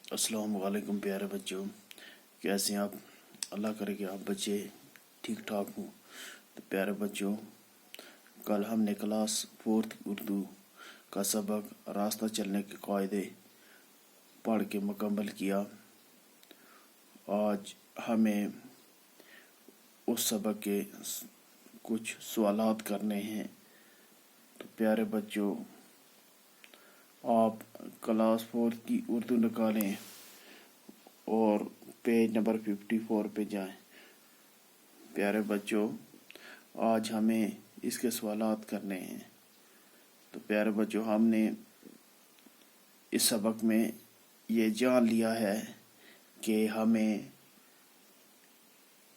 السلام علیکم پیارے بچوں، کیسے ہیں آپ؟ اللہ کرے کہ آپ بچے ٹھیک ٹھاک ہوں۔ تو پیارے بچوں، کل ہم نے کلاس 4 اردو کا سبق راستہ چلنے کے قاعدے پڑھ کے مکمل کیا۔ آج ہمیں اس سبق کے کچھ سوالات کرنے ہیں۔ تو پیارے بچوں، آپ کلاس 4 کی اردو نکالیں اور پیج نمبر 54 پہ جائیں۔ پیارے بچوں، آج ہمیں اس کے سوالات کرنے ہیں۔ تو پیارے بچوں، ہم نے اس سبق میں یہ جان لیا ہے کہ ہمیں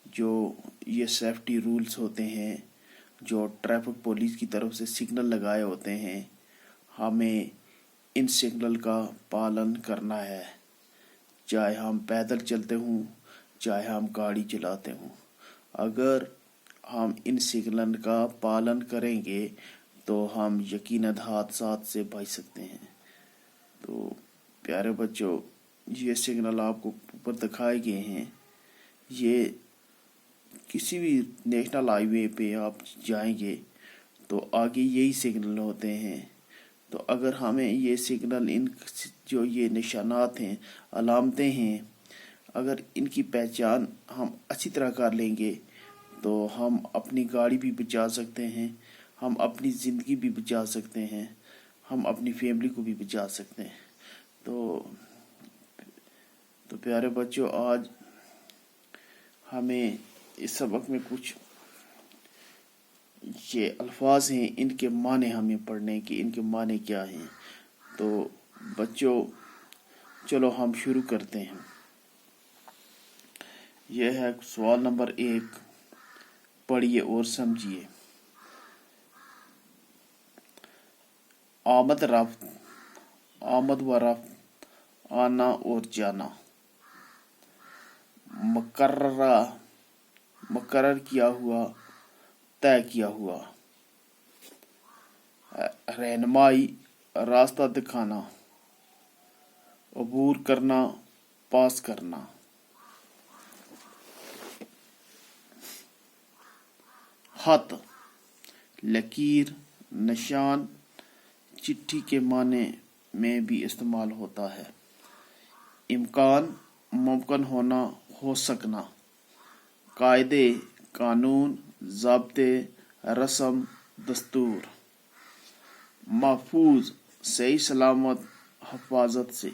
جو یہ سیفٹی رولز ہوتے ہیں، جو ٹریفک پولیس کی طرف سے سگنل لگائے ہوتے ہیں، ہمیں ان سگنل کا پالن کرنا ہے، چاہے ہم پیدل چلتے ہوں، چاہے ہم گاڑی چلاتے ہوں۔ اگر ہم ان سگنل کا پالن کریں گے تو ہم یقیناً حادثات سے بچ سکتے ہیں۔ تو پیارے بچوں، یہ سگنل آپ کو اوپر دکھائے گئے ہیں۔ یہ کسی بھی نیشنل ہائی وے پہ آپ جائیں گے تو آگے یہی سگنل ہوتے ہیں۔ تو اگر ہمیں یہ سگنل، ان جو یہ نشانات ہیں، علامتیں ہیں، اگر ان کی پہچان ہم اچھی طرح کر لیں گے تو ہم اپنی گاڑی بھی بچا سکتے ہیں، ہم اپنی زندگی بھی بچا سکتے ہیں، ہم اپنی فیملی کو بھی بچا سکتے ہیں۔ تو پیارے بچوں، آج ہمیں اس سبق میں کچھ یہ الفاظ ہیں، ان کے معنی ہمیں پڑھنے کہ ان کے معنی کیا ہیں۔ تو بچوں، چلو ہم شروع کرتے ہیں۔ یہ ہے سوال نمبر 1، پڑھیے اور سمجھیے۔ آمد رفت، آمد و رفت، آنا اور جانا۔ مقرر کیا ہوا، طے کیا ہوا۔ رہنمائی، راستہ دکھانا۔ عبور کرنا، پاس کرنا۔ خط، لکیر، نشان، چٹھی کے معنی میں بھی استعمال ہوتا ہے۔ امکان، ممکن ہونا، ہو سکنا۔ قاعدے، قانون، ضابطے، رسم، دستور۔ محفوظ، صحیح سلامت، حفاظت سے۔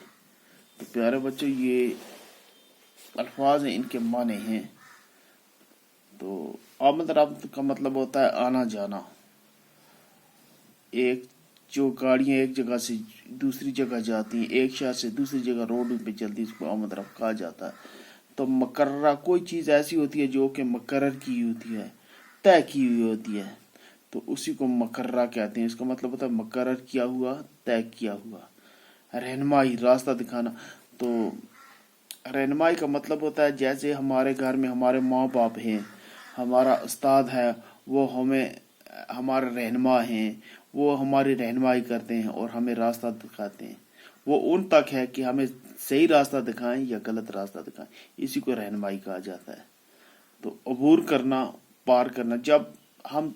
تو پیارے بچوں، یہ الفاظ ہیں، ان کے معنی ہیں۔ تو آمد رفت کا مطلب ہوتا ہے آنا جانا۔ جو گاڑیاں ایک جگہ سے دوسری جگہ جاتی ہیں، ایک شہر سے دوسری جگہ روڈ پہ چلتی، اس کو آمد رفت کہا جاتا ہے۔ تو مقررہ، کوئی چیز ایسی ہوتی ہے جو کہ مقرر کی ہوتی ہے، طے کی ہوئی ہوتی ہے، تو اسی کو مقررہ کہتے ہیں۔ اس کا مطلب ہوتا ہے مقرر کیا ہوا، طے کیا ہوا۔ رہنمائی، راستہ دکھانا۔ تو رہنمائی کا مطلب ہوتا ہے جیسے ہمارے گھر میں ہمارے ماں باپ ہیں، ہمارا استاد ہے، وہ ہمارے رہنما ہیں، وہ ہماری رہنمائی کرتے ہیں اور ہمیں راستہ دکھاتے ہیں۔ وہ ان تک ہے کہ ہمیں صحیح راستہ دکھائیں یا غلط راستہ دکھائیں، اسی کو رہنمائی کہا جاتا ہے۔ تو عبور کرنا، پار کرنا۔ جب ہم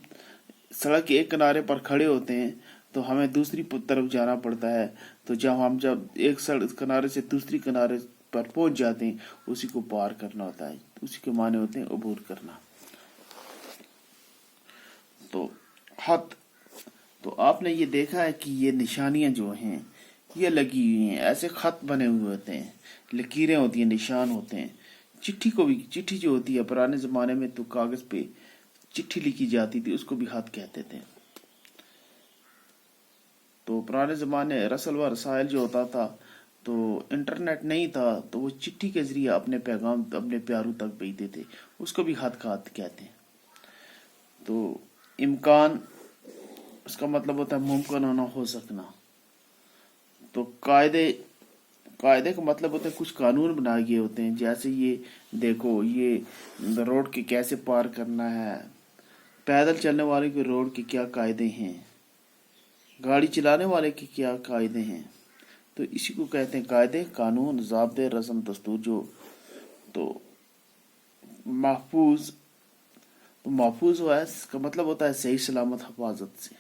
سڑک کے ایک کنارے پر کھڑے ہوتے ہیں تو ہمیں دوسری طرف جانا پڑتا ہے۔ تو جب ایک سڑک کنارے سے دوسری کنارے پر پہنچ جاتے ہیں، اسی کو پار کرنا ہوتا ہے، اسی کے معنی ہوتے ہیں عبور کرنا۔ تو خط، تو آپ نے یہ دیکھا ہے کہ یہ نشانیاں جو ہیں یہ لگی ہوئی ہیں، ایسے خط بنے ہوئے ہوتے ہیں، لکیریں ہوتی ہیں، نشان ہوتے ہیں۔ چٹھی جو ہوتی ہے، پرانے زمانے میں تو کاغذ پہ چٹھی لکھی جاتی تھی، اس کو بھی خط کہتے تھے۔ تو پرانے زمانے رسل و رسائل جو ہوتا تھا، تو انٹرنیٹ نہیں تھا، تو وہ چٹھی کے ذریعے اپنے پیغام اپنے پیاروں تک بھیجتے تھے، اس کو بھی خط کہتے ہیں۔ تو امکان، اس کا مطلب ہوتا ہے ممکن ہونا، ہو سکنا۔ تو قاعدے کا مطلب ہوتا ہے کچھ قانون بنائے گئے ہوتے ہیں، جیسے یہ دیکھو، یہ روڈ کے کیسے پار کرنا ہے، پیدل چلنے والے کے روڈ کے کیا قاعدے ہیں، گاڑی چلانے والے کے کیا قاعدے ہیں۔ تو تو اسی کو کہتے ہیں قاعدے، قانون، ضابطے، رسم دستور. جو تو محفوظ ہوا ہے، اس کا مطلب ہوتا ہے صحیح سلامت حفاظت سے.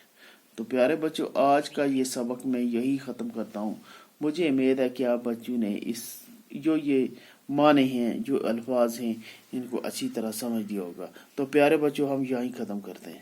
تو پیارے بچوں، آج کا یہ سبق میں یہی ختم کرتا ہوں. مجھے امید ہے کہ آپ بچوں نے جو یہ معنی ہیں، جو الفاظ ہیں، ان کو اچھی طرح سمجھ لیا ہوگا. تو پیارے بچوں، ہم یہیں ختم کرتے ہیں.